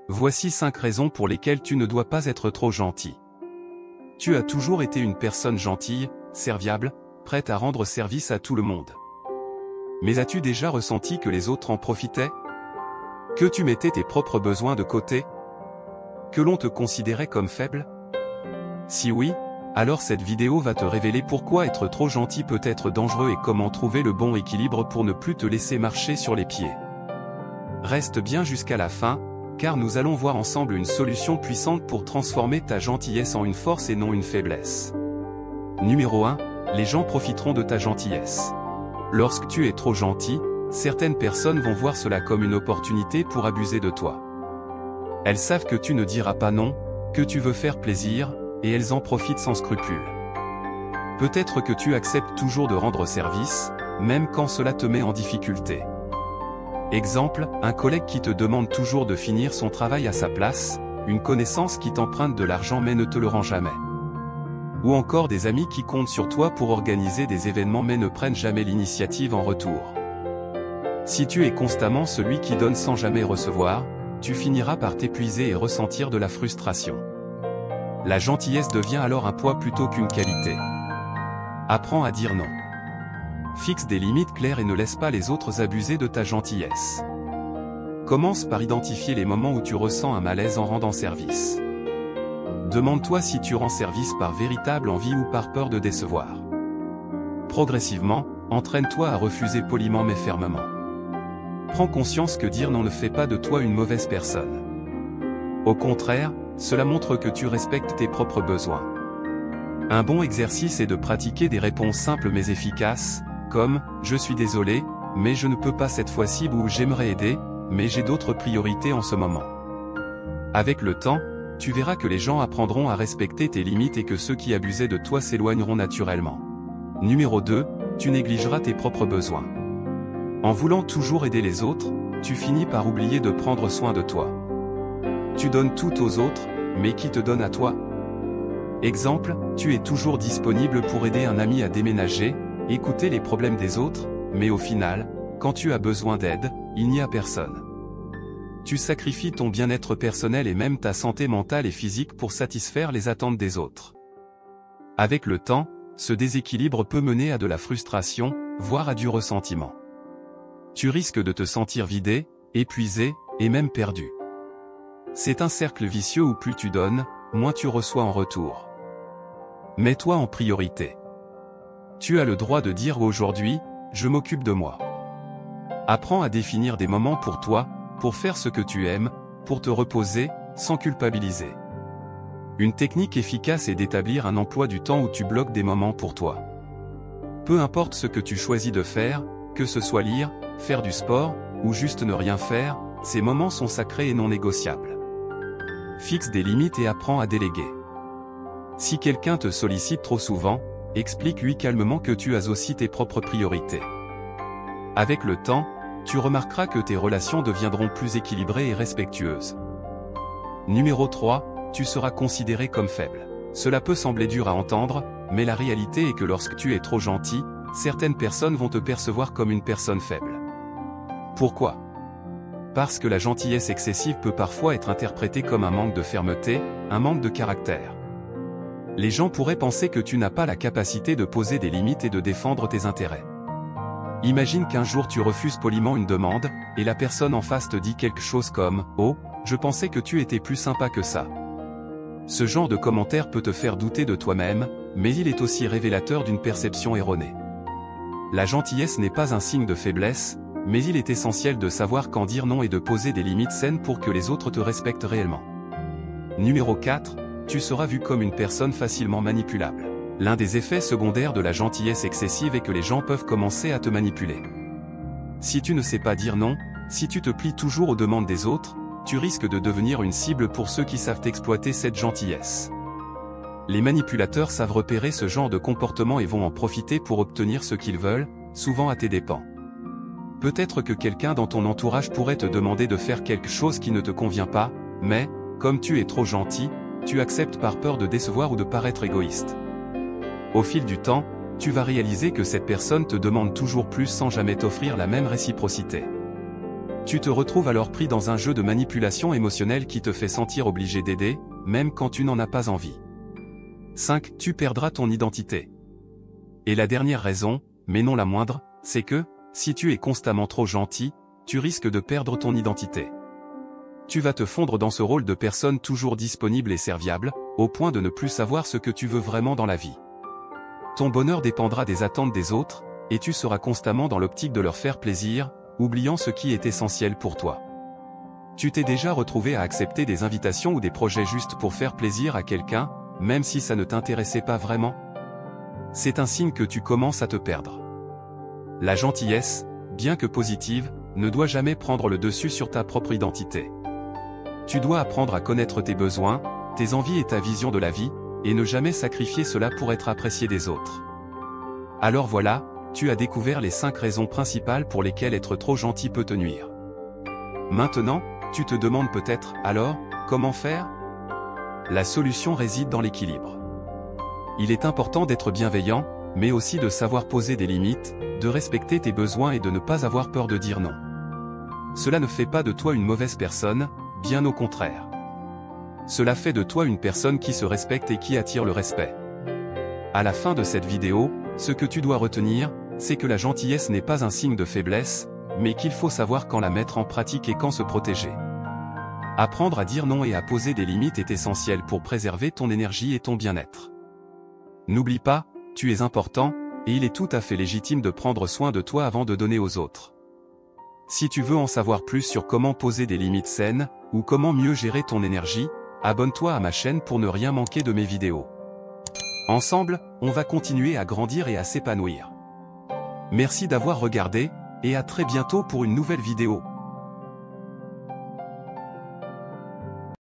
Voici 5 raisons pour lesquelles tu ne dois pas être trop gentil. Tu as toujours été une personne gentille, serviable, prête à rendre service à tout le monde. Mais as-tu déjà ressenti que les autres en profitaient? Que tu mettais tes propres besoins de côté? Que l'on te considérait comme faible? Si oui, alors cette vidéo va te révéler pourquoi être trop gentil peut être dangereux et comment trouver le bon équilibre pour ne plus te laisser marcher sur les pieds. Reste bien jusqu'à la fin, car nous allons voir ensemble une solution puissante pour transformer ta gentillesse en une force et non une faiblesse. Numéro 1, les gens profiteront de ta gentillesse. Lorsque tu es trop gentil, certaines personnes vont voir cela comme une opportunité pour abuser de toi. Elles savent que tu ne diras pas non, que tu veux faire plaisir, et elles en profitent sans scrupule. Peut-être que tu acceptes toujours de rendre service, même quand cela te met en difficulté. Exemple, un collègue qui te demande toujours de finir son travail à sa place, une connaissance qui t'emprunte de l'argent mais ne te le rend jamais. Ou encore des amis qui comptent sur toi pour organiser des événements mais ne prennent jamais l'initiative en retour. Si tu es constamment celui qui donne sans jamais recevoir, tu finiras par t'épuiser et ressentir de la frustration. La gentillesse devient alors un poids plutôt qu'une qualité. Apprends à dire non. Fixe des limites claires et ne laisse pas les autres abuser de ta gentillesse. Commence par identifier les moments où tu ressens un malaise en rendant service. Demande-toi si tu rends service par véritable envie ou par peur de décevoir. Progressivement, entraîne-toi à refuser poliment mais fermement. Prends conscience que dire non ne fait pas de toi une mauvaise personne. Au contraire, cela montre que tu respectes tes propres besoins. Un bon exercice est de pratiquer des réponses simples mais efficaces, comme « Je suis désolé, mais je ne peux pas cette fois-ci » ou « J'aimerais aider, mais j'ai d'autres priorités en ce moment ». Avec le temps, tu verras que les gens apprendront à respecter tes limites et que ceux qui abusaient de toi s'éloigneront naturellement. Numéro 2, tu négligeras tes propres besoins. En voulant toujours aider les autres, tu finis par oublier de prendre soin de toi. Tu donnes tout aux autres, mais qui te donne à toi? Exemple, tu es toujours disponible pour aider un ami à déménager, écouter les problèmes des autres, mais au final, quand tu as besoin d'aide, il n'y a personne. Tu sacrifies ton bien-être personnel et même ta santé mentale et physique pour satisfaire les attentes des autres. Avec le temps, ce déséquilibre peut mener à de la frustration, voire à du ressentiment. Tu risques de te sentir vidé, épuisé, et même perdu. C'est un cercle vicieux où plus tu donnes, moins tu reçois en retour. Mets-toi en priorité. Tu as le droit de dire aujourd'hui, je m'occupe de moi. Apprends à définir des moments pour toi, pour faire ce que tu aimes, pour te reposer, sans culpabiliser. Une technique efficace est d'établir un emploi du temps où tu bloques des moments pour toi. Peu importe ce que tu choisis de faire, que ce soit lire, faire du sport, ou juste ne rien faire, ces moments sont sacrés et non négociables. Fixe des limites et apprends à déléguer. Si quelqu'un te sollicite trop souvent, explique-lui calmement que tu as aussi tes propres priorités. Avec le temps, tu remarqueras que tes relations deviendront plus équilibrées et respectueuses. Numéro 3, tu seras considéré comme faible. Cela peut sembler dur à entendre, mais la réalité est que lorsque tu es trop gentil, certaines personnes vont te percevoir comme une personne faible. Pourquoi? Parce que la gentillesse excessive peut parfois être interprétée comme un manque de fermeté, un manque de caractère. Les gens pourraient penser que tu n'as pas la capacité de poser des limites et de défendre tes intérêts. Imagine qu'un jour tu refuses poliment une demande, et la personne en face te dit quelque chose comme « Oh, je pensais que tu étais plus sympa que ça ». Ce genre de commentaire peut te faire douter de toi-même, mais il est aussi révélateur d'une perception erronée. La gentillesse n'est pas un signe de faiblesse, mais il est essentiel de savoir quand dire non et de poser des limites saines pour que les autres te respectent réellement. Numéro 4, tu seras vu comme une personne facilement manipulable. L'un des effets secondaires de la gentillesse excessive est que les gens peuvent commencer à te manipuler. Si tu ne sais pas dire non, si tu te plies toujours aux demandes des autres, tu risques de devenir une cible pour ceux qui savent exploiter cette gentillesse. Les manipulateurs savent repérer ce genre de comportement et vont en profiter pour obtenir ce qu'ils veulent, souvent à tes dépens. Peut-être que quelqu'un dans ton entourage pourrait te demander de faire quelque chose qui ne te convient pas, mais, comme tu es trop gentil, tu acceptes par peur de décevoir ou de paraître égoïste. Au fil du temps, tu vas réaliser que cette personne te demande toujours plus sans jamais t'offrir la même réciprocité. Tu te retrouves alors pris dans un jeu de manipulation émotionnelle qui te fait sentir obligé d'aider, même quand tu n'en as pas envie. 5. Tu perdras ton identité. Et la dernière raison, mais non la moindre, c'est que, si tu es constamment trop gentil, tu risques de perdre ton identité. Tu vas te fondre dans ce rôle de personne toujours disponible et serviable, au point de ne plus savoir ce que tu veux vraiment dans la vie. Ton bonheur dépendra des attentes des autres, et tu seras constamment dans l'optique de leur faire plaisir, oubliant ce qui est essentiel pour toi. Tu t'es déjà retrouvé à accepter des invitations ou des projets juste pour faire plaisir à quelqu'un, même si ça ne t'intéressait pas vraiment? C'est un signe que tu commences à te perdre. La gentillesse, bien que positive, ne doit jamais prendre le dessus sur ta propre identité. Tu dois apprendre à connaître tes besoins, tes envies et ta vision de la vie, et ne jamais sacrifier cela pour être apprécié des autres. Alors voilà, tu as découvert les 5 raisons principales pour lesquelles être trop gentil peut te nuire. Maintenant, tu te demandes peut-être, alors, comment faire? La solution réside dans l'équilibre. Il est important d'être bienveillant, mais aussi de savoir poser des limites, de respecter tes besoins et de ne pas avoir peur de dire non. Cela ne fait pas de toi une mauvaise personne, bien au contraire. Cela fait de toi une personne qui se respecte et qui attire le respect. À la fin de cette vidéo, ce que tu dois retenir, c'est que la gentillesse n'est pas un signe de faiblesse, mais qu'il faut savoir quand la mettre en pratique et quand se protéger. Apprendre à dire non et à poser des limites est essentiel pour préserver ton énergie et ton bien-être. N'oublie pas, tu es important, et il est tout à fait légitime de prendre soin de toi avant de donner aux autres. Si tu veux en savoir plus sur comment poser des limites saines, ou comment mieux gérer ton énergie, abonne-toi à ma chaîne pour ne rien manquer de mes vidéos. Ensemble, on va continuer à grandir et à s'épanouir. Merci d'avoir regardé, et à très bientôt pour une nouvelle vidéo.